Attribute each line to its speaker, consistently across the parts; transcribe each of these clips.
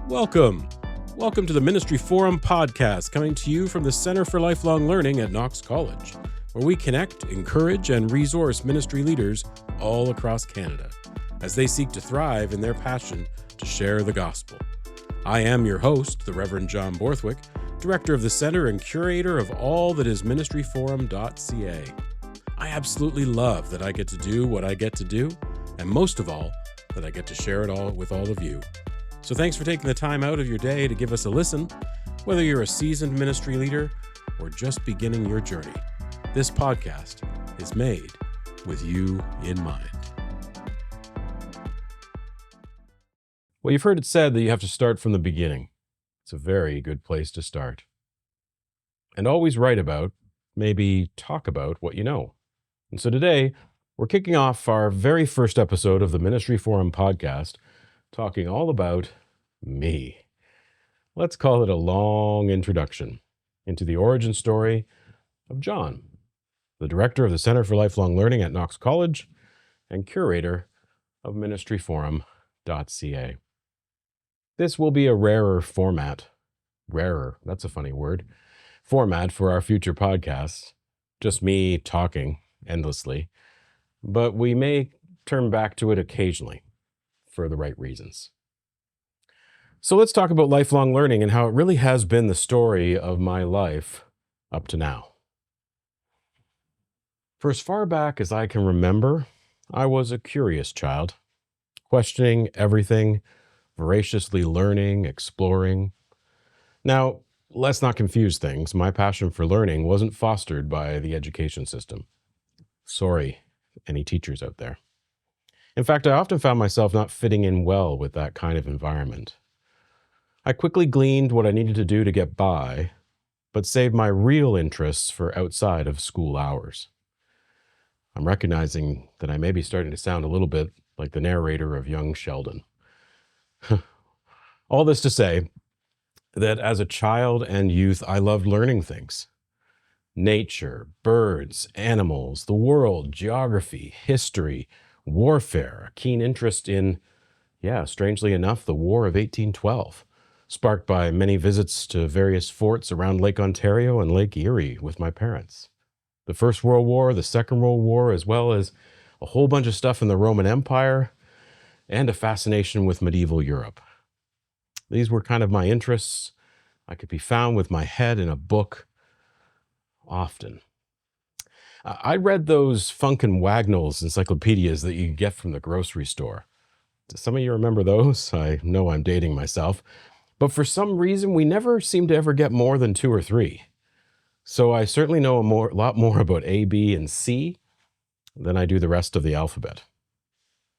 Speaker 1: Welcome. Welcome to the Ministry Forum podcast, coming to you from the Center for Lifelong Learning at Knox College, where we connect, encourage, and resource ministry leaders all across Canada as they seek to thrive in their passion to share the gospel. I am your host, the Reverend John Borthwick, Director of the Center and Curator of all that is ministryforum.ca. I absolutely love that I get to do what I get to do, and most of all, that I get to share it all with all of you. So thanks for taking the time out of your day to give us a listen, whether you're a seasoned ministry leader or just beginning your journey. This podcast is made with you in mind. Well, you've heard it said that you have to start from the beginning. It's a very good place to start. And always write about, maybe talk about what you know. And so today, we're kicking off our very first episode of the Ministry Forum podcast, talking all about me. Let's call it a long introduction into the origin story of John, the director of the Center for Lifelong Learning at Knox College and curator of ministryforum.ca. This will be a rarer format. Rarer, that's a funny word. Format for our future podcasts. Just me talking endlessly. But we may turn back to it occasionally for the right reasons. So let's talk about lifelong learning and how it really has been the story of my life up to now. For as far back as I can remember, I was a curious child, questioning everything, voraciously learning, exploring. Now, let's not confuse things. My passion for learning wasn't fostered by the education system. Sorry, any teachers out there. In fact, I often found myself not fitting in well with that kind of environment. I quickly gleaned what I needed to do to get by, but saved my real interests for outside of school hours. I'm recognizing that I may be starting to sound a little bit like the narrator of Young Sheldon. All this to say that as a child and youth, I loved learning things. Nature, birds, animals, the world, geography, history, warfare, a keen interest in, strangely enough, the War of 1812, sparked by many visits to various forts around Lake Ontario and Lake Erie with my parents. The First World War, the Second World War, as well as a whole bunch of stuff in the Roman Empire, and a fascination with medieval Europe. These were kind of my interests. I could be found with my head in a book often. I read those Funk and Wagnalls encyclopedias that you get from the grocery store. Do some of you remember those? I know I'm dating myself. But for some reason, we never seem to ever get more than 2 or 3. So I certainly know a lot more about A, B, and C than I do the rest of the alphabet.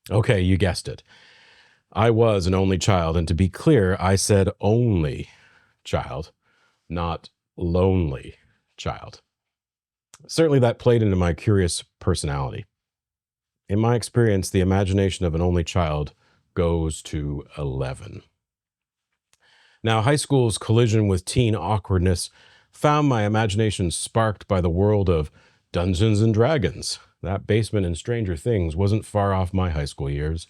Speaker 1: Okay, you guessed it. I was an only child, and to be clear, I said only child, not lonely child. Certainly that played into my curious personality. In my experience, the imagination of an only child goes to 11. Now, high school's collision with teen awkwardness found my imagination sparked by the world of Dungeons and Dragons. That basement in Stranger Things wasn't far off my high school years.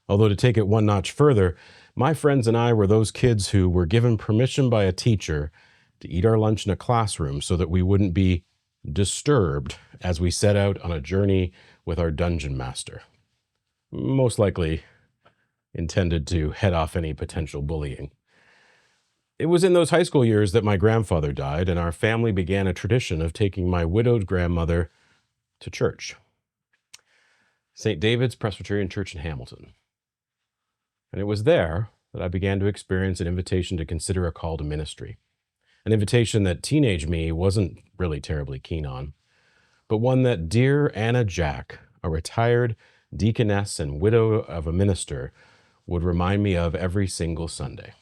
Speaker 1: Although to take it one notch further, my friends and I were those kids who were given permission by a teacher to eat our lunch in a classroom so that we wouldn't be disturbed as we set out on a journey with our dungeon master. Most likely intended to head off any potential bullying. It was in those high school years that my grandfather died, and our family began a tradition of taking my widowed grandmother to church. St. David's Presbyterian Church in Hamilton. And it was there that I began to experience an invitation to consider a call to ministry. An invitation that teenage me wasn't really terribly keen on, but one that dear Anna Jack, a retired deaconess and widow of a minister, would remind me of every single Sunday.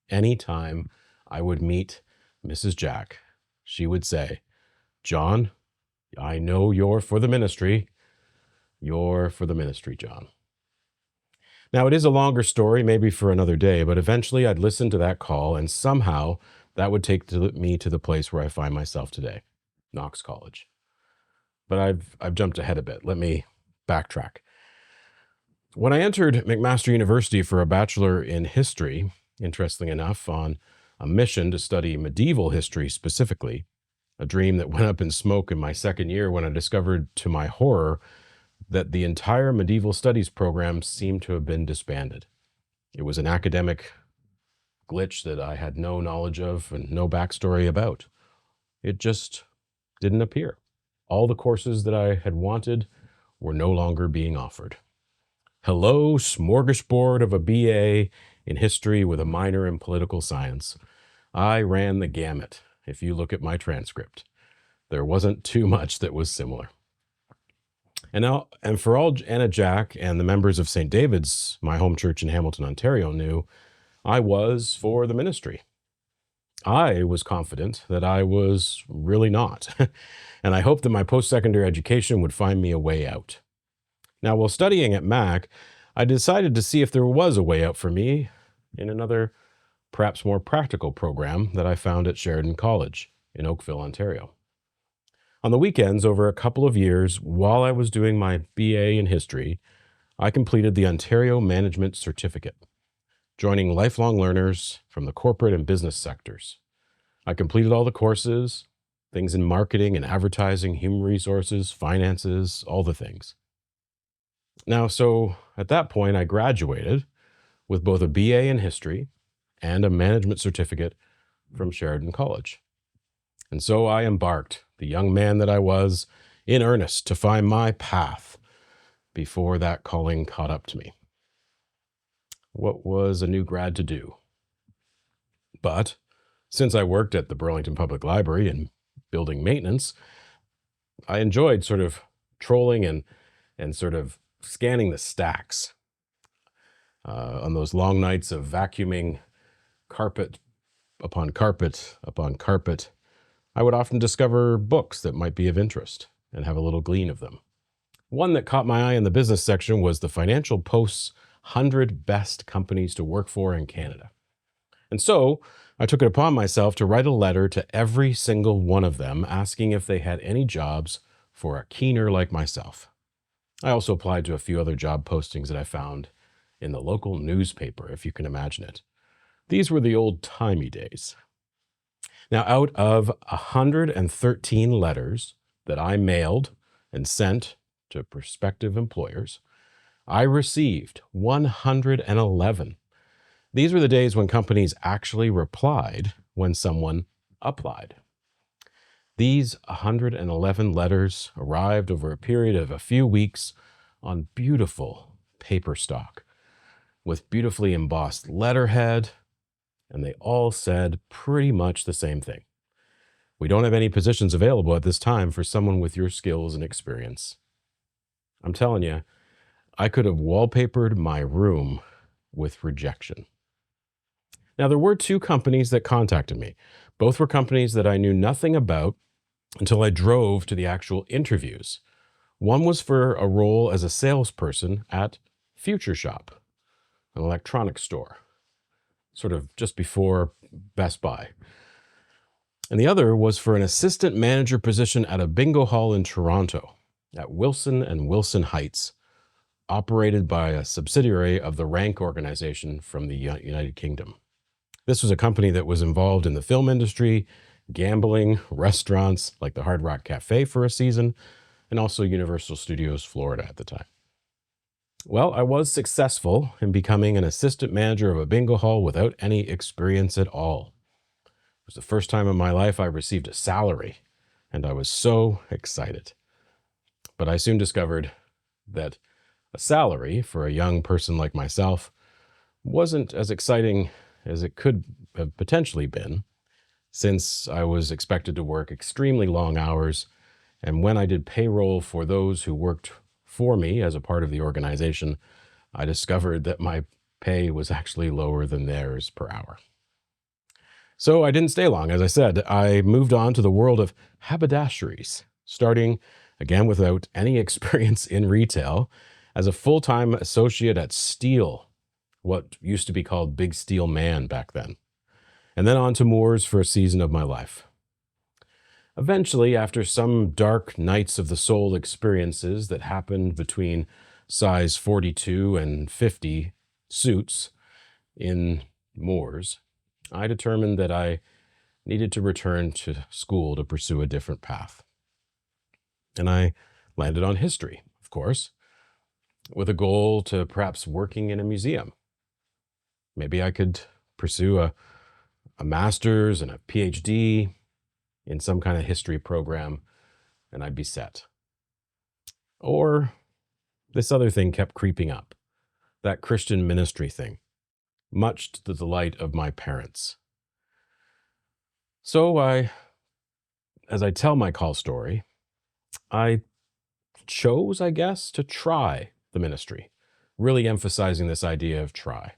Speaker 1: Anytime I would meet Mrs. Jack, she would say, "John, I know you're for the ministry. You're for the ministry, John." Now, it is a longer story, maybe for another day, but eventually I'd listen to that call, and somehow that would take me to the place where I find myself today, Knox College. But I've jumped ahead a bit. Let me backtrack. When I entered McMaster University for a bachelor in history, interestingly enough, on a mission to study medieval history specifically, a dream that went up in smoke in my second year when I discovered, to my horror, that the entire medieval studies program seemed to have been disbanded. It was an academic glitch that I had no knowledge of and no backstory about. It just didn't appear. All the courses that I had wanted were no longer being offered. Hello, smorgasbord of a BA in history with a minor in political science. I ran the gamut, if you look at my transcript. There wasn't too much that was similar. And for all Anna Jack and the members of St. David's, my home church in Hamilton, Ontario, knew, I was for the ministry. I was confident that I was really not, and I hoped that my post-secondary education would find me a way out. Now, while studying at Mac, I decided to see if there was a way out for me in another, perhaps more practical program that I found at Sheridan College in Oakville, Ontario. On the weekends, over a couple of years, while I was doing my BA in history, I completed the Ontario Management Certificate, joining lifelong learners from the corporate and business sectors. I completed all the courses, things in marketing and advertising, human resources, finances, all the things. Now, so at that point, I graduated with both a BA in history and a management certificate from Sheridan College. And so I embarked, the young man that I was, in earnest to find my path before that calling caught up to me. What was a new grad to do? But since I worked at the Burlington Public Library in building maintenance, I enjoyed sort of trolling and sort of scanning the stacks on those long nights of vacuuming carpet upon carpet upon carpet. I would often discover books that might be of interest and have a little glean of them. One that caught my eye in the business section was the Financial Post's 100 Best Companies to Work For in Canada. And so I took it upon myself to write a letter to every single one of them asking if they had any jobs for a keener like myself. I also applied to a few other job postings that I found in the local newspaper, if you can imagine it. These were the old-timey days. Now, out of 113 letters that I mailed and sent to prospective employers, I received 111. These were the days when companies actually replied when someone applied. These 111 letters arrived over a period of a few weeks on beautiful paper stock with beautifully embossed letterhead, and they all said pretty much the same thing. We don't have any positions available at this time for someone with your skills and experience. I'm telling you, I could have wallpapered my room with rejection. Now, there were two companies that contacted me. Both were companies that I knew nothing about until I drove to the actual interviews. One was for a role as a salesperson at Future Shop, an electronics store, sort of just before Best Buy. And the other was for an assistant manager position at a bingo hall in Toronto, at Wilson and Wilson Heights, operated by a subsidiary of the Rank organization from the United Kingdom. This was a company that was involved in the film industry, gambling, restaurants like the Hard Rock Cafe for a season, and also Universal Studios Florida at the time. Well, I was successful in becoming an assistant manager of a bingo hall without any experience at all. It was the first time in my life I received a salary, and I was so excited. But I soon discovered that a salary for a young person like myself wasn't as exciting as it could have potentially been, since I was expected to work extremely long hours, and when I did payroll for those who worked for me as a part of the organization, I discovered that my pay was actually lower than theirs per hour. So I didn't stay long. As I said, I moved on to the world of haberdasheries, starting again without any experience in retail as a full-time associate at Steel, what used to be called Big Steel Man back then, and then on to Moores for a season of my life. Eventually, after some dark nights of the soul experiences that happened between size 42 and 50 suits in Moors, I determined that I needed to return to school to pursue a different path. And I landed on history, of course, with a goal to perhaps working in a museum. Maybe I could pursue a master's and a PhD in some kind of history program, and I'd be set. Or this other thing kept creeping up, that Christian ministry thing, much to the delight of my parents. So as I tell my call story, I chose, I guess, to try the ministry, really emphasizing this idea of try.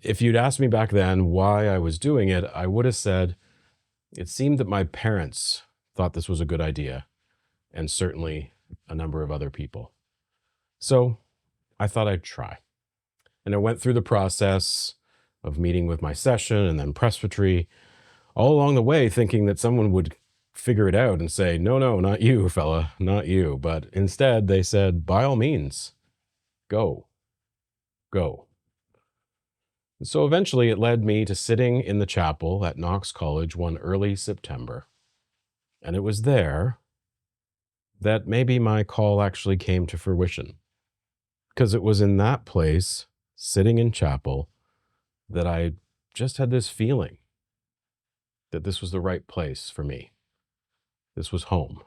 Speaker 1: If you'd asked me back then why I was doing it, I would have said it seemed that my parents thought this was a good idea, and certainly a number of other people. So I thought I'd try. And I went through the process of meeting with my session and then presbytery, all along the way thinking that someone would figure it out and say, no, not you, fella, not you. But instead they said, by all means, go. And so eventually it led me to sitting in the chapel at Knox College one early September. And it was there that maybe my call actually came to fruition. Because it was in that place, sitting in chapel, that I just had this feeling that this was the right place for me. This was home.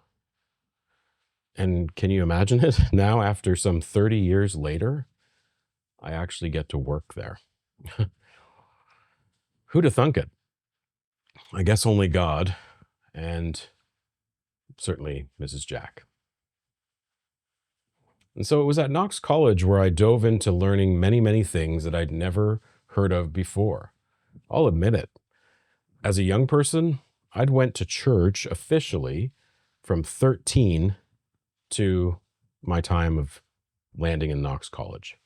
Speaker 1: And can you imagine it? Now, after some 30 years later, I actually get to work there. Who'd have thunk it? I guess only God, and certainly Mrs. Jack. And so it was at Knox College where I dove into learning many, many things that I'd never heard of before. I'll admit it. As a young person, I'd went to church officially from 13 to my time of landing in Knox College.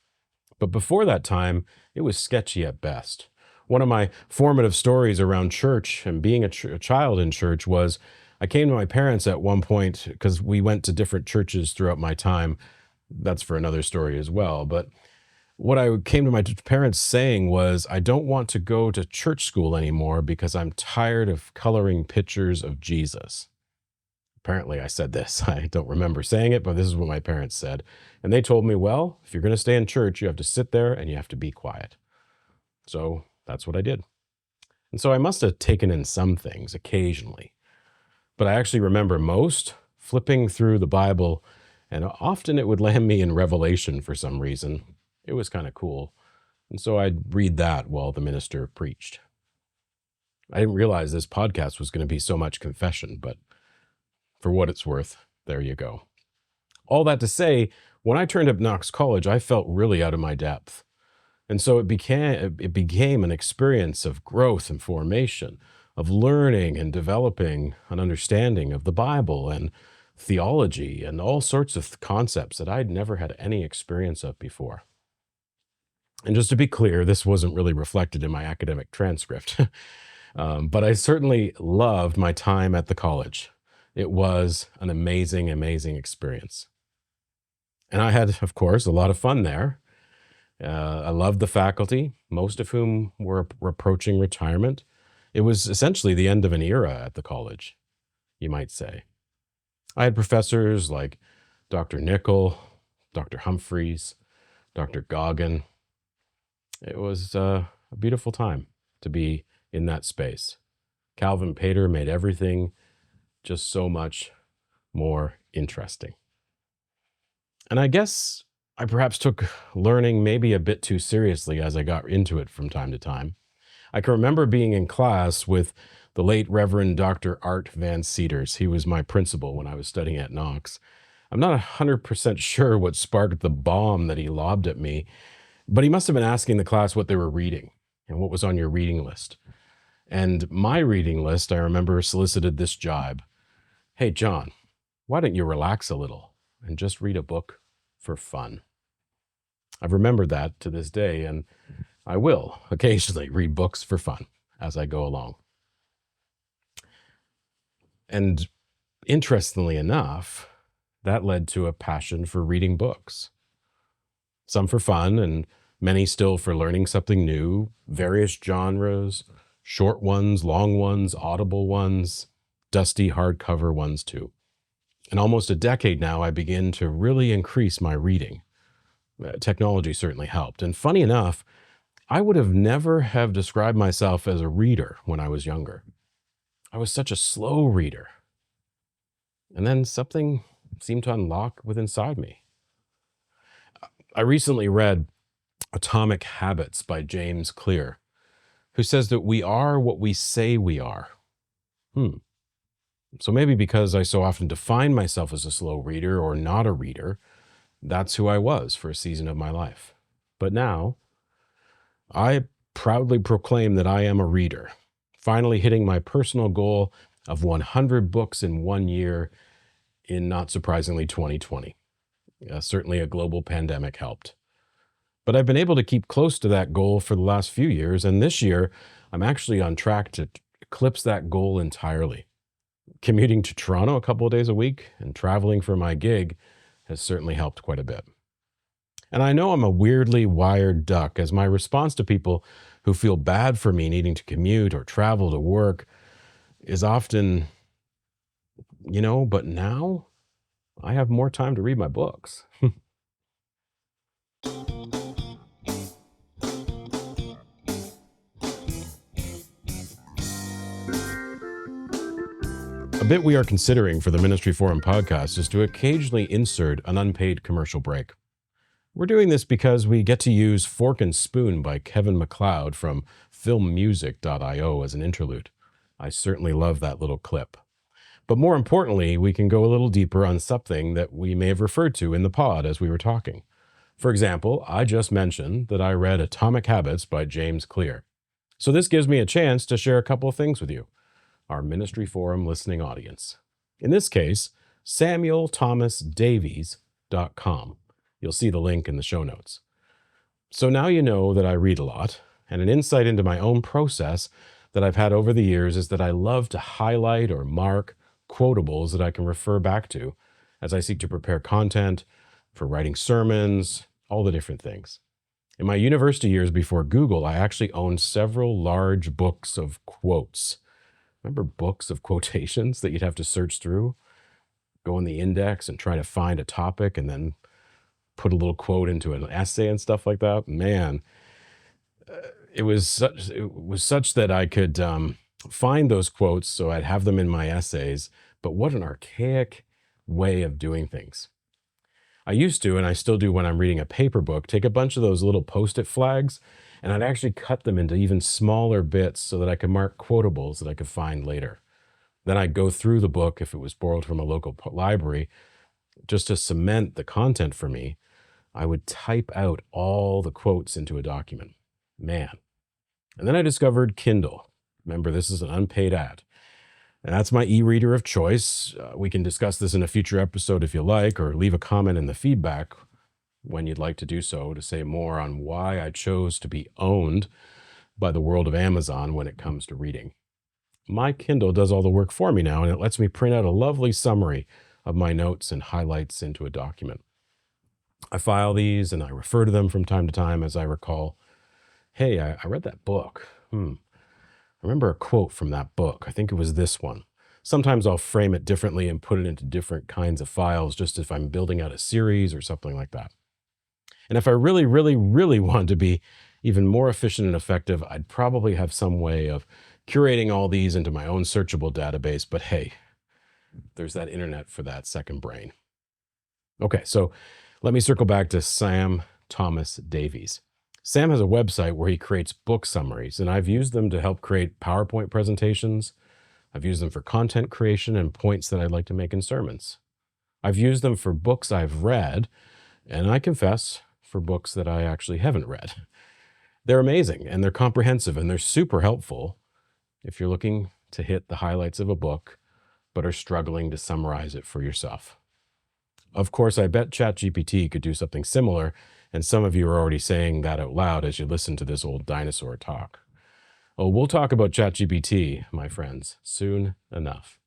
Speaker 1: But before that time, it was sketchy at best. One of my formative stories around church and being a child in church was I came to my parents at one point because we went to different churches throughout my time. That's for another story as well. But what I came to my parents saying was, I don't want to go to church school anymore because I'm tired of coloring pictures of Jesus. Apparently I said this. I don't remember saying it, but this is what my parents said. And they told me, well, if you're going to stay in church, you have to sit there and you have to be quiet. So that's what I did. And so I must have taken in some things occasionally. But I actually remember most flipping through the Bible, and often it would land me in Revelation for some reason. It was kind of cool. And so I'd read that while the minister preached. I didn't realize this podcast was going to be so much confession, but for what it's worth, there you go. All that to say, when I turned up Knox College, I felt really out of my depth. And so it became an experience of growth and formation, of learning and developing an understanding of the Bible and theology and all sorts of concepts that I'd never had any experience of before. And just to be clear, this wasn't really reflected in my academic transcript, but I certainly loved my time at the college. It was an amazing, amazing experience. And I had, of course, a lot of fun there. I loved the faculty, most of whom were approaching retirement. It was essentially the end of an era at the college, you might say. I had professors like Dr. Nickel, Dr. Humphreys, Dr. Goggin. It was a beautiful time to be in that space. Calvin Pater made everything just so much more interesting. And I guess I perhaps took learning maybe a bit too seriously as I got into it from time to time. I can remember being in class with the late Reverend Dr. Art Van Cedars. He was my principal when I was studying at Knox. I'm not 100% sure what sparked the bomb that he lobbed at me, but he must have been asking the class what they were reading and what was on your reading list. And my reading list, I remember, solicited this jibe. Hey, John, why don't you relax a little and just read a book for fun? I've remembered that to this day, and I will occasionally read books for fun as I go along. And interestingly enough, that led to a passion for reading books. Some for fun and many still for learning something new, various genres, short ones, long ones, audible ones, dusty hardcover ones too. In almost a decade now, I begin to really increase my reading. Technology certainly helped. And funny enough, I would have never have described myself as a reader when I was younger. I was such a slow reader. And then something seemed to unlock within inside me. I recently read Atomic Habits by James Clear, who says that we are what we say we are. So maybe because I so often define myself as a slow reader or not a reader, that's who I was for a season of my life. But now, I proudly proclaim that I am a reader, finally hitting my personal goal of 100 books in 1 year in, not surprisingly, 2020. Certainly a global pandemic helped. But I've been able to keep close to that goal for the last few years, and this year, I'm actually on track to eclipse that goal entirely. Commuting to Toronto a couple of days a week and traveling for my gig has certainly helped quite a bit. And I know I'm a weirdly wired duck, as my response to people who feel bad for me needing to commute or travel to work is often, but now I have more time to read my books. A bit we are considering for the Ministry Forum podcast is to occasionally insert an unpaid commercial break. We're doing this because we get to use Fork and Spoon by Kevin MacLeod from filmmusic.io as an interlude. I certainly love that little clip. But more importantly, we can go a little deeper on something that we may have referred to in the pod as we were talking. For example, I just mentioned that I read Atomic Habits by James Clear. So this gives me a chance to share a couple of things with you, our Ministry Forum listening audience. In this case, SamuelThomasDavies.com. You'll see the link in the show notes. So now you know that I read a lot, and an insight into my own process that I've had over the years is that I love to highlight or mark quotables that I can refer back to as I seek to prepare content for writing sermons, all the different things. In my university years before Google, I actually owned several large books of quotes. Remember books of quotations that you'd have to search through, go in the index and try to find a topic and then put a little quote into an essay and stuff like that? Man, it was such that I could find those quotes so I'd have them in my essays, but what an archaic way of doing things. I used to, and I still do when I'm reading a paper book, take a bunch of those little Post-it flags, and I'd actually cut them into even smaller bits so that I could mark quotables that I could find later. Then I'd go through the book, if it was borrowed from a local library, just to cement the content for me. I would type out all the quotes into a document. Man. And then I discovered Kindle. Remember, this is an unpaid ad. And that's my e-reader of choice. We can discuss this in a future episode if you like, or leave a comment in the feedback when you'd like to do so to say more on why I chose to be owned by the world of Amazon when it comes to reading. My Kindle does all the work for me now, and it lets me print out a lovely summary of my notes and highlights into a document. I file these and I refer to them from time to time as I recall, hey, I read that book. I remember a quote from that book. I think it was this one. Sometimes I'll frame it differently and put it into different kinds of files, just if I'm building out a series or something like that. And if I really, really, really wanted to be even more efficient and effective, I'd probably have some way of curating all these into my own searchable database. But hey, there's that internet for that second brain. Okay, so let me circle back to Sam Thomas Davies. Sam has a website where he creates book summaries, and I've used them to help create PowerPoint presentations. I've used them for content creation and points that I'd like to make in sermons. I've used them for books I've read, and I confess, for books that I actually haven't read. They're amazing, and they're comprehensive, and they're super helpful if you're looking to hit the highlights of a book, but are struggling to summarize it for yourself. Of course, I bet ChatGPT could do something similar, and some of you are already saying that out loud as you listen to this old dinosaur talk. Oh, we'll talk about ChatGPT, my friends, soon enough.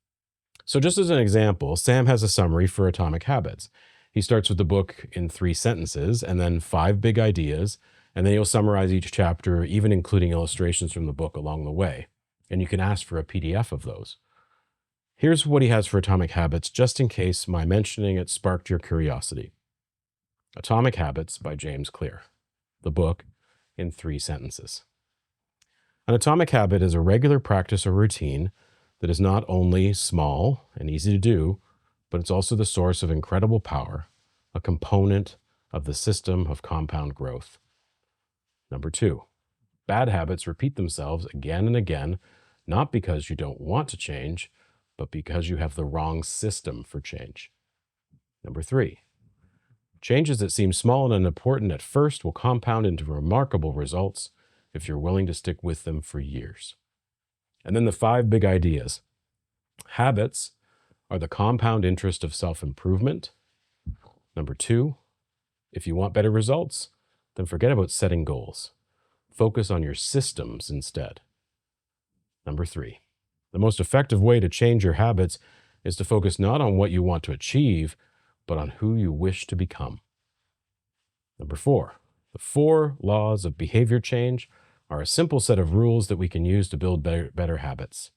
Speaker 1: So just as an example, Sam has a summary for Atomic Habits. He starts with the book in 3 sentences, and then 5 big ideas, And then he'll summarize each chapter, even including illustrations from the book along the way. And you can ask for a PDF of those. Here's what he has for Atomic Habits, just in case my mentioning it sparked your curiosity. Atomic Habits by James Clear. The book in 3 sentences. An atomic habit is a regular practice or routine that is not only small and easy to do, but it's also the source of incredible power, a component of the system of compound growth. Number 2, bad habits repeat themselves again and again, not because you don't want to change, but because you have the wrong system for change. Number 3, changes that seem small and unimportant at first will compound into remarkable results if you're willing to stick with them for years. And then the 5 big ideas. Habits are the compound interest of self-improvement. Number 2, if you want better results, then forget about setting goals. Focus on your systems instead. Number 3, the most effective way to change your habits is to focus not on what you want to achieve, but on who you wish to become. Number 4, the 4 laws of behavior change are a simple set of rules that we can use to build better habits.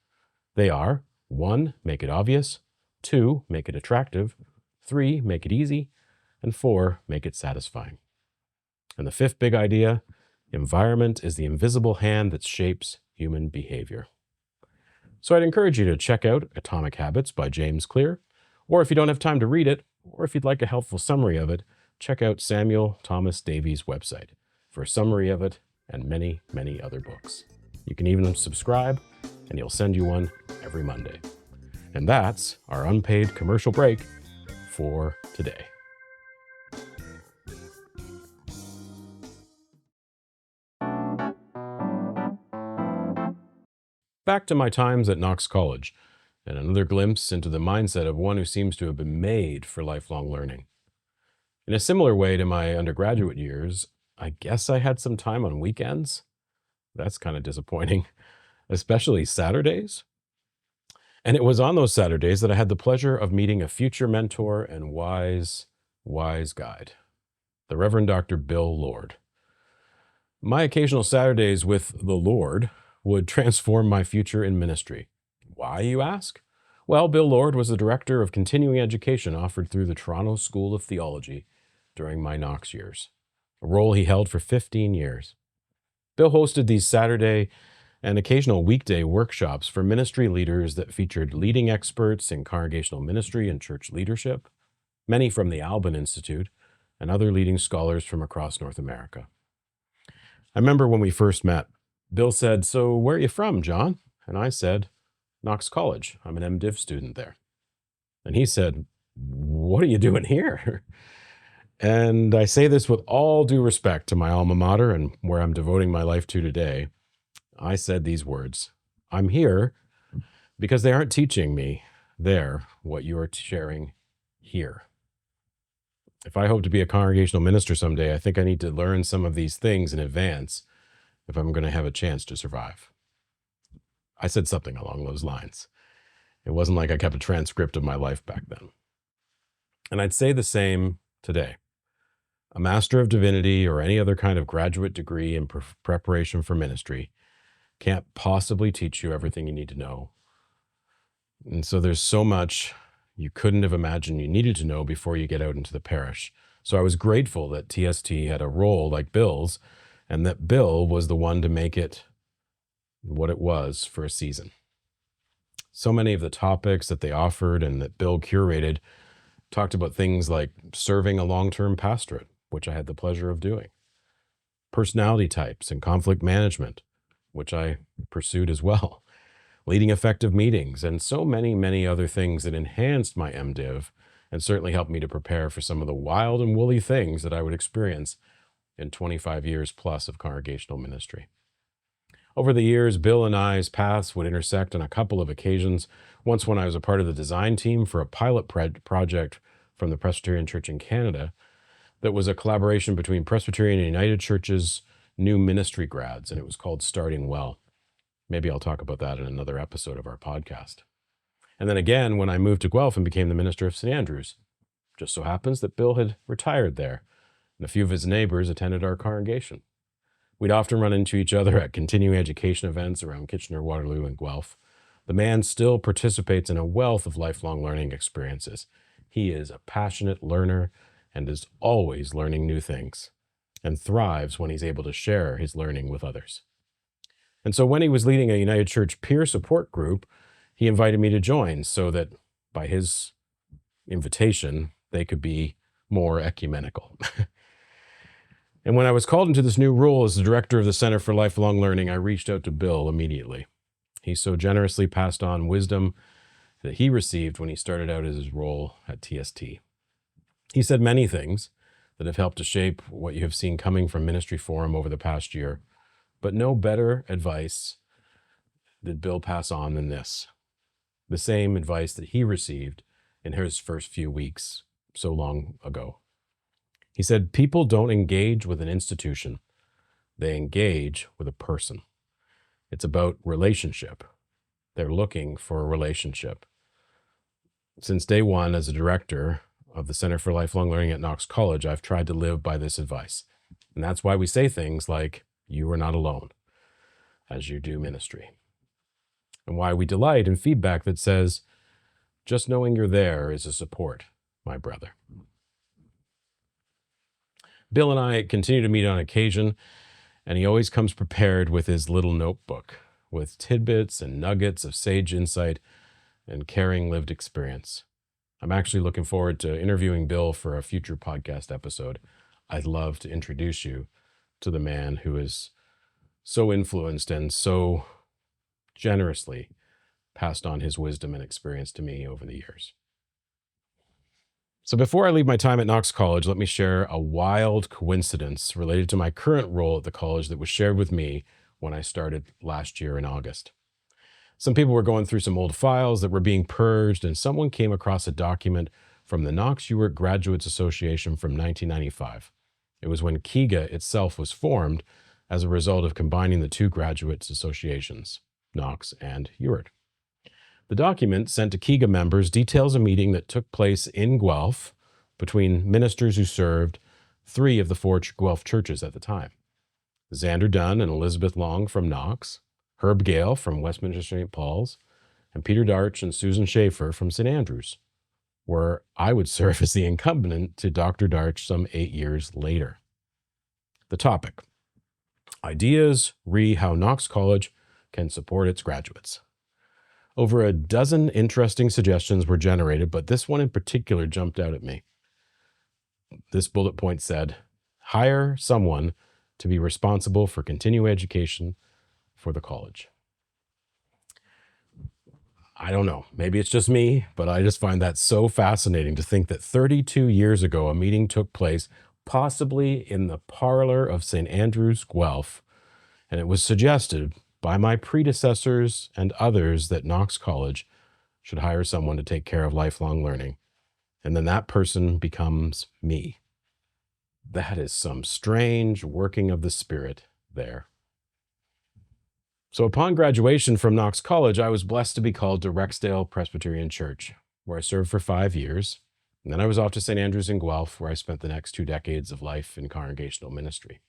Speaker 1: They are: 1, make it obvious; 2, make it attractive; 3, make it easy; and 4, make it satisfying. And the 5th big idea, environment is the invisible hand that shapes human behavior. So I'd encourage you to check out Atomic Habits by James Clear, or if you don't have time to read it, or if you'd like a helpful summary of it, check out Samuel Thomas Davies' website for a summary of it and many, many other books. You can even subscribe, and he'll send you one every Monday. And that's our unpaid commercial break for today. Back to my times at Knox College, and another glimpse into the mindset of one who seems to have been made for lifelong learning. In a similar way to my undergraduate years, I guess I had some time on weekends. That's kind of disappointing, especially Saturdays. And it was on those Saturdays that I had the pleasure of meeting a future mentor and wise guide, the Reverend Dr. Bill Lord. My occasional Saturdays with the Lord would transform my future in ministry. Why, you ask? Well, Bill Lord was the director of continuing education offered through the Toronto School of Theology during my Knox years, a role he held for 15 years. Bill hosted these Saturday and occasional weekday workshops for ministry leaders that featured leading experts in congregational ministry and church leadership, many from the Alban Institute, and other leading scholars from across North America. I remember when we first met, Bill said, "So where are you from, John?" And I said, "Knox College. I'm an MDiv student there." And he said, "What are you doing here?" And I say this with all due respect to my alma mater and where I'm devoting my life to today. I said these words: "I'm here because they aren't teaching me there what you are sharing here. If I hope to be a congregational minister someday, I think I need to learn some of these things in advance if I'm going to have a chance to survive." I said something along those lines. It wasn't like I kept a transcript of my life back then. And I'd say the same today. A Master of Divinity or any other kind of graduate degree in preparation for ministry can't possibly teach you everything you need to know. And so there's so much you couldn't have imagined you needed to know before you get out into the parish. So I was grateful that TST had a role like Bill's, and that Bill was the one to make it what it was for a season. So many of the topics that they offered and that Bill curated talked about things like serving a long-term pastorate, which I had the pleasure of doing, personality types and conflict management, which I pursued as well, leading effective meetings, and so many, many other things that enhanced my MDiv and certainly helped me to prepare for some of the wild and woolly things that I would experience in 25 years plus of congregational ministry. Over the years, Bill and I's paths would intersect on a couple of occasions. Once when I was a part of the design team for a pilot project from the Presbyterian Church in Canada that was a collaboration between Presbyterian and United Church's new ministry grads, and it was called Starting Well. Maybe I'll talk about that in another episode of our podcast. And then again, when I moved to Guelph and became the minister of St. Andrews, just so happens that Bill had retired there, and a few of his neighbors attended our congregation. We'd often run into each other at continuing education events around Kitchener, Waterloo, and Guelph. The man still participates in a wealth of lifelong learning experiences. He is a passionate learner and is always learning new things, and thrives when he's able to share his learning with others. And so when he was leading a United Church peer support group, he invited me to join so that by his invitation, they could be more ecumenical. And when I was called into this new role as the director of the Center for Lifelong Learning, I reached out to Bill immediately. He so generously passed on wisdom that he received when he started out his role at TST. He said many things that have helped to shape what you have seen coming from Ministry Forum over the past year, but no better advice did Bill pass on than this. The same advice that he received in his first few weeks so long ago. He said, people don't engage with an institution. They engage with a person. It's about relationship. They're looking for a relationship. Since day one as a director of the Center for Lifelong Learning at Knox College, I've tried to live by this advice. And that's why we say things like, you are not alone as you do ministry. And why we delight in feedback that says, just knowing you're there is a support, my brother. Bill and I continue to meet on occasion, and he always comes prepared with his little notebook with tidbits and nuggets of sage insight and caring lived experience. I'm actually looking forward to interviewing Bill for a future podcast episode. I'd love to introduce you to the man who is so influenced and so generously passed on his wisdom and experience to me over the years. So before I leave my time at Knox College, let me share a wild coincidence related to my current role at the college that was shared with me when I started last year in August. Some people were going through some old files that were being purged, and someone came across a document from the Knox Ewart Graduates Association from 1995. It was when KEGA itself was formed as a result of combining the two graduates associations, Knox and Ewart. The document sent to KEGA members details a meeting that took place in Guelph between ministers who served 3 of the 4 Guelph churches at the time. Xander Dunn and Elizabeth Long from Knox, Herb Gale from Westminster St. Paul's, and Peter Darch and Susan Schaefer from St. Andrews, where I would serve as the incumbent to Dr. Darch some 8 years later. The topic: ideas re how Knox College can support its graduates. Over a dozen interesting suggestions were generated, but this one in particular jumped out at me. This bullet point said, hire someone to be responsible for continuing education for the college. I don't know, maybe it's just me, but I just find that so fascinating to think that 32 years ago, a meeting took place, possibly in the parlor of St. Andrews, Guelph, and it was suggested by my predecessors and others that Knox College should hire someone to take care of lifelong learning. And then that person becomes me. That is some strange working of the Spirit there. So upon graduation from Knox College, I was blessed to be called to Rexdale Presbyterian Church, where I served for 5 years. And then I was off to St. Andrews in Guelph, where I spent the next 2 decades of life in congregational ministry.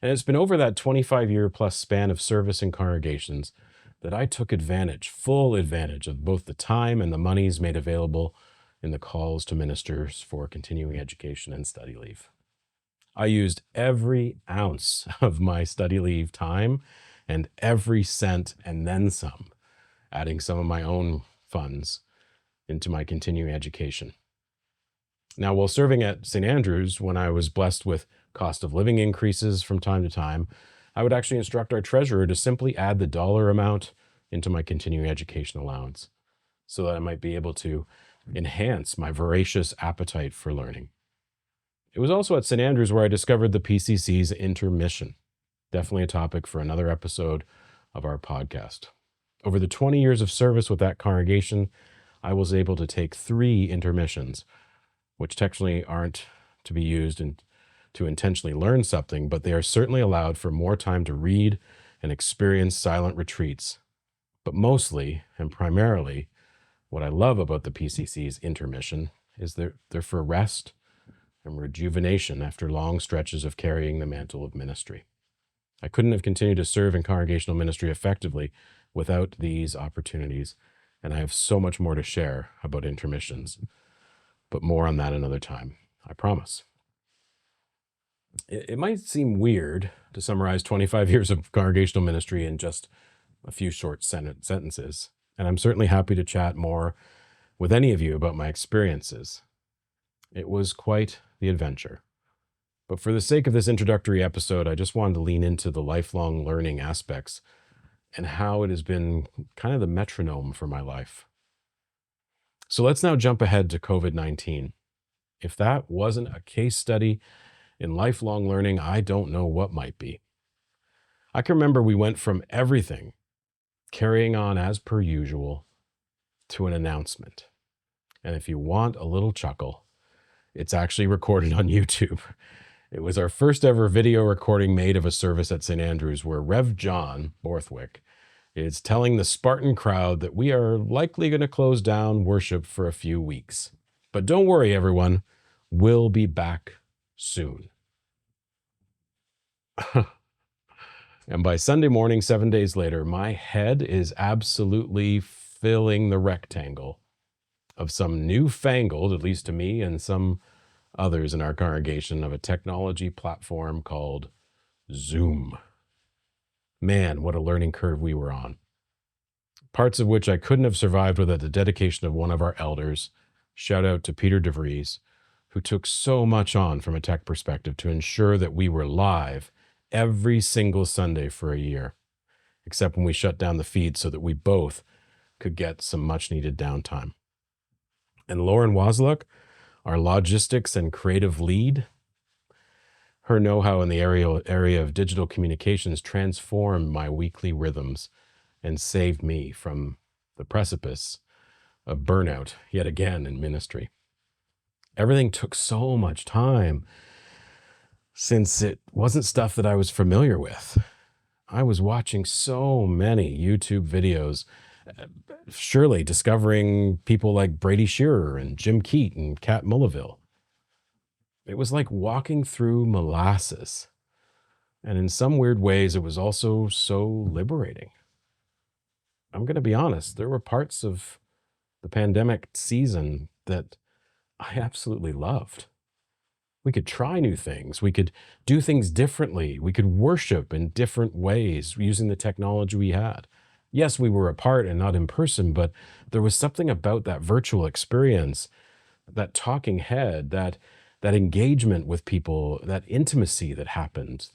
Speaker 1: And it's been over that 25-year plus span of service in congregations that I took full advantage of both the time and the monies made available in the calls to ministers for continuing education and study leave. I used every ounce of my study leave time and every cent and then some, adding some of my own funds into my continuing education. Now, while serving at St. Andrews, when I was blessed with cost of living increases from time to time, I would actually instruct our treasurer to simply add the dollar amount into my continuing education allowance so that I might be able to enhance my voracious appetite for learning. It was also at St. Andrews where I discovered the PCC's intermission, definitely a topic for another episode of our podcast. Over the 20 years of service with that congregation, I was able to take 3 intermissions, which technically aren't to be used to intentionally learn something, but they are certainly allowed for more time to read and experience silent retreats. But mostly and primarily, what I love about the PCC's intermission is they're for rest and rejuvenation after long stretches of carrying the mantle of ministry. I couldn't have continued to serve in congregational ministry effectively without these opportunities. And I have so much more to share about intermissions, but more on that another time, I promise. It might seem weird to summarize 25 years of congregational ministry in just a few short sentences, and I'm certainly happy to chat more with any of you about my experiences. It was quite the adventure. But for the sake of this introductory episode, I just wanted to lean into the lifelong learning aspects and how it has been kind of the metronome for my life. So let's now jump ahead to COVID-19. If that wasn't a case study in lifelong learning, I don't know what might be. I can remember we went from everything carrying on as per usual to an announcement. And if you want a little chuckle, it's actually recorded on YouTube. It was our first ever video recording made of a service at St. Andrews where Rev John Borthwick is telling the Spartan crowd that we are likely going to close down worship for a few weeks. But don't worry, everyone, we'll be back soon. And by Sunday morning, 7 days later, my head is absolutely filling the rectangle of some newfangled, at least to me and some others in our congregation, of a technology platform called Zoom. Man, what a learning curve we were on. Parts of which I couldn't have survived without the dedication of one of our elders. Shout out to Peter DeVries, who took so much on from a tech perspective to ensure that we were live every single Sunday for a year, except when we shut down the feed so that we both could get some much needed downtime. And Lauren Wasluck, our logistics and creative lead, her know-how in the area of digital communications transformed my weekly rhythms and saved me from the precipice of burnout yet again in ministry. Everything took so much time since it wasn't stuff that I was familiar with. I was watching so many YouTube videos, surely discovering people like Brady Shearer and Jim Keat and Kat Mullaville. It was like walking through molasses. And in some weird ways, it was also so liberating. I'm going to be honest, there were parts of the pandemic season that I absolutely loved. We could try new things. We could do things differently. We could worship in different ways using the technology we had. Yes, we were apart and not in person, but there was something about that virtual experience, that talking head, that engagement with people, that intimacy that happened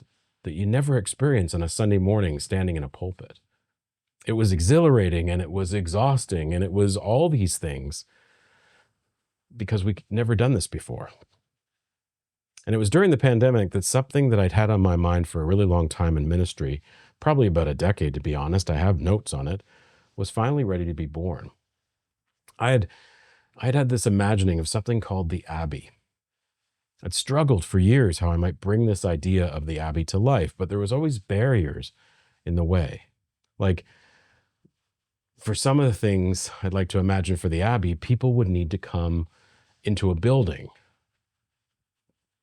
Speaker 1: that you never experience on a Sunday morning standing in a pulpit. It was exhilarating and it was exhausting and it was all these things because we'd never done this before. And it was during the pandemic that something that I'd had on my mind for a really long time in ministry, probably about a decade to be honest, I have notes on it, was finally ready to be born. I'd had this imagining of something called the Abbey. I'd struggled for years how I might bring this idea of the Abbey to life, but there was always barriers in the way. Like, for some of the things I'd like to imagine for the Abbey, people would need to come into a building.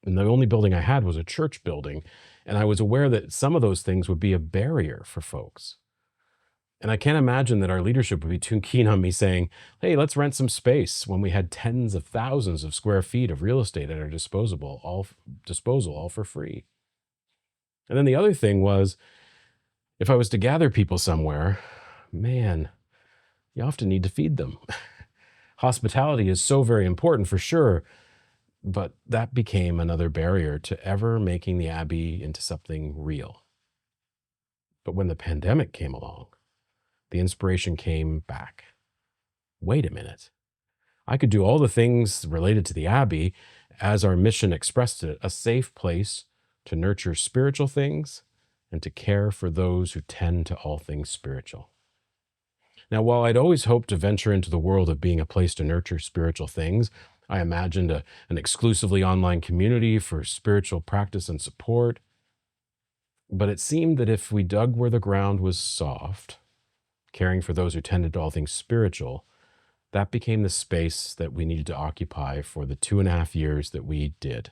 Speaker 1: And the only building I had was a church building. And I was aware that some of those things would be a barrier for folks. And I can't imagine that our leadership would be too keen on me saying, hey, let's rent some space when we had tens of thousands of square feet of real estate at our disposal, all for free. And then the other thing was, if I was to gather people somewhere, man, you often need to feed them. Hospitality is so very important for sure, but that became another barrier to ever making the Abbey into something real. But when the pandemic came along, the inspiration came back. Wait a minute. I could do all the things related to the Abbey as our mission expressed it, a safe place to nurture spiritual things and to care for those who tend to all things spiritual. Now, while I'd always hoped to venture into the world of being a place to nurture spiritual things, I imagined an exclusively online community for spiritual practice and support. But it seemed that if we dug where the ground was soft, caring for those who tended to all things spiritual, that became the space that we needed to occupy for the 2.5 years that we did.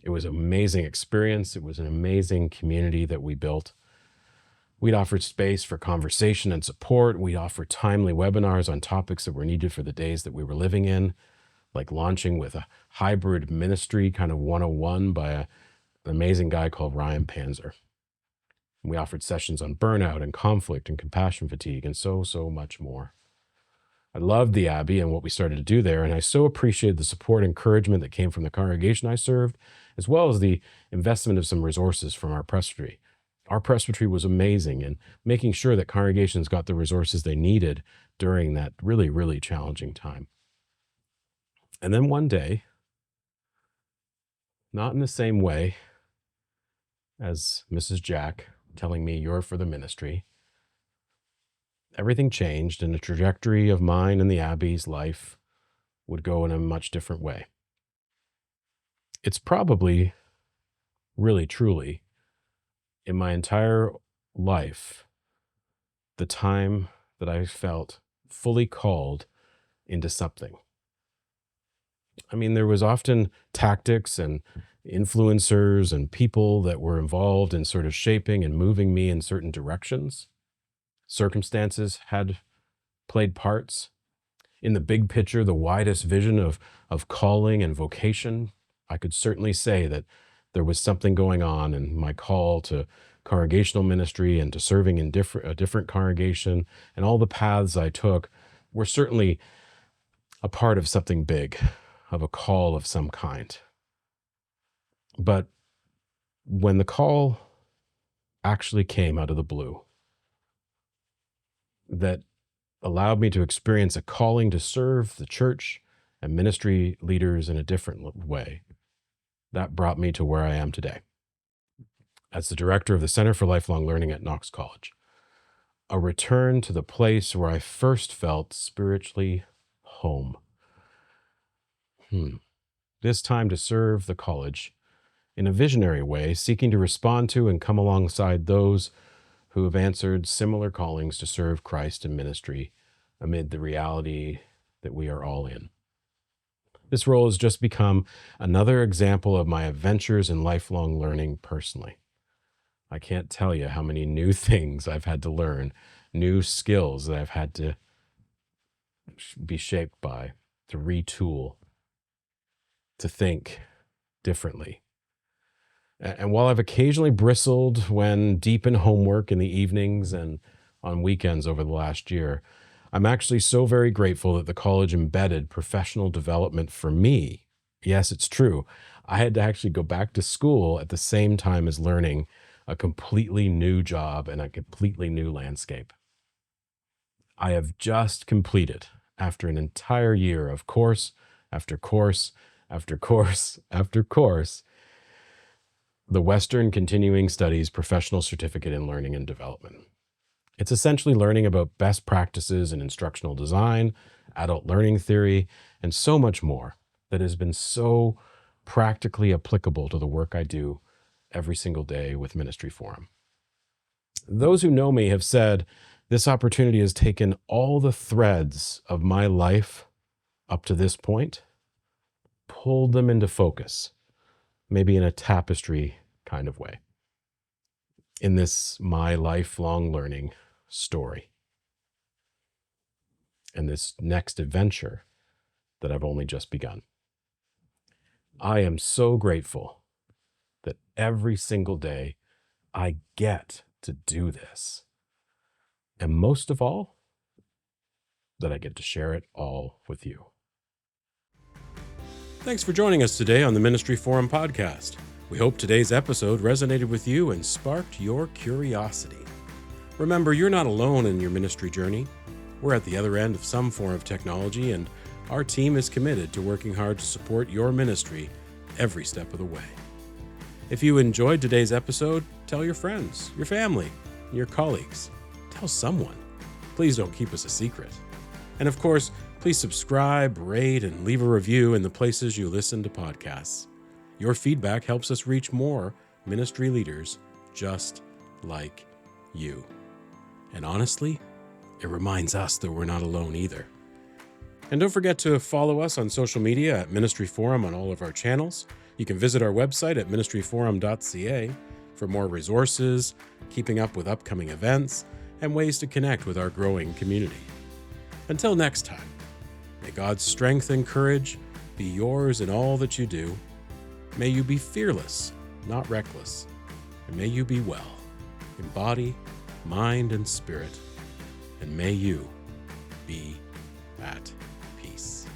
Speaker 1: It was an amazing experience. It was an amazing community that we built. We'd offered space for conversation and support. We'd offered timely webinars on topics that were needed for the days that we were living in, like launching with a hybrid ministry kind of 101 by an amazing guy called Ryan Panzer. We offered sessions on burnout and conflict and compassion fatigue and so much more. I loved the Abbey and what we started to do there, and I so appreciated the support and encouragement that came from the congregation I served, as well as the investment of some resources from our presbytery. Our presbytery was amazing in making sure that congregations got the resources they needed during that really, really challenging time. And then one day, not in the same way as Mrs. Jack telling me you're for the ministry, everything changed and the trajectory of mine and the Abbey's life would go in a much different way. It's probably, really, truly, in my entire life, the time that I felt fully called into something. I mean, there was often tactics and influencers and people that were involved in sort of shaping and moving me in certain directions. Circumstances had played parts. In the big picture, the widest vision of calling and vocation, I could certainly say that there was something going on in my call to congregational ministry and to serving in a different congregation, and all the paths I took were certainly a part of something big, of a call of some kind. But when the call actually came out of the blue, that allowed me to experience a calling to serve the church and ministry leaders in a different way, that brought me to where I am today, as the director of the Center for Lifelong Learning at Knox College. A return to the place where I first felt spiritually home. This time to serve the college in a visionary way, seeking to respond to and come alongside those who have answered similar callings to serve Christ in ministry amid the reality that we are all in. This role has just become another example of my adventures in lifelong learning personally. I can't tell you how many new things I've had to learn, new skills that I've had to be shaped by, to retool, to think differently. And while I've occasionally bristled when deep in homework in the evenings and on weekends over the last year, I'm actually so very grateful that the college embedded professional development for me. Yes, it's true. I had to actually go back to school at the same time as learning a completely new job and a completely new landscape. I have just completed, after an entire year of course after course after course after course, the Western Continuing Studies Professional Certificate in Learning and Development. It's essentially learning about best practices in instructional design, adult learning theory, and so much more that has been so practically applicable to the work I do every single day with Ministry Forum. Those who know me have said this opportunity has taken all the threads of my life up to this point, pulled them into focus, maybe in a tapestry kind of way, in this my lifelong learning story, and this next adventure that I've only just begun. I am so grateful that every single day I get to do this, and most of all, that I get to share it all with you. Thanks for joining us today on the Ministry Forum podcast. We hope today's episode resonated with you and sparked your curiosity. Remember, you're not alone in your ministry journey. We're at the other end of some form of technology, and our team is committed to working hard to support your ministry every step of the way. If you enjoyed today's episode, tell your friends, your family, your colleagues. Tell someone. Please don't keep us a secret. And of course, please subscribe, rate, and leave a review in the places you listen to podcasts. Your feedback helps us reach more ministry leaders just like you. And honestly, it reminds us that we're not alone either. And don't forget to follow us on social media at Ministry Forum on all of our channels. You can visit our website at ministryforum.ca for more resources, keeping up with upcoming events, and ways to connect with our growing community. Until next time, may God's strength and courage be yours in all that you do. May you be fearless, not reckless, and may you be well in body, mind, and spirit, and may you be at peace.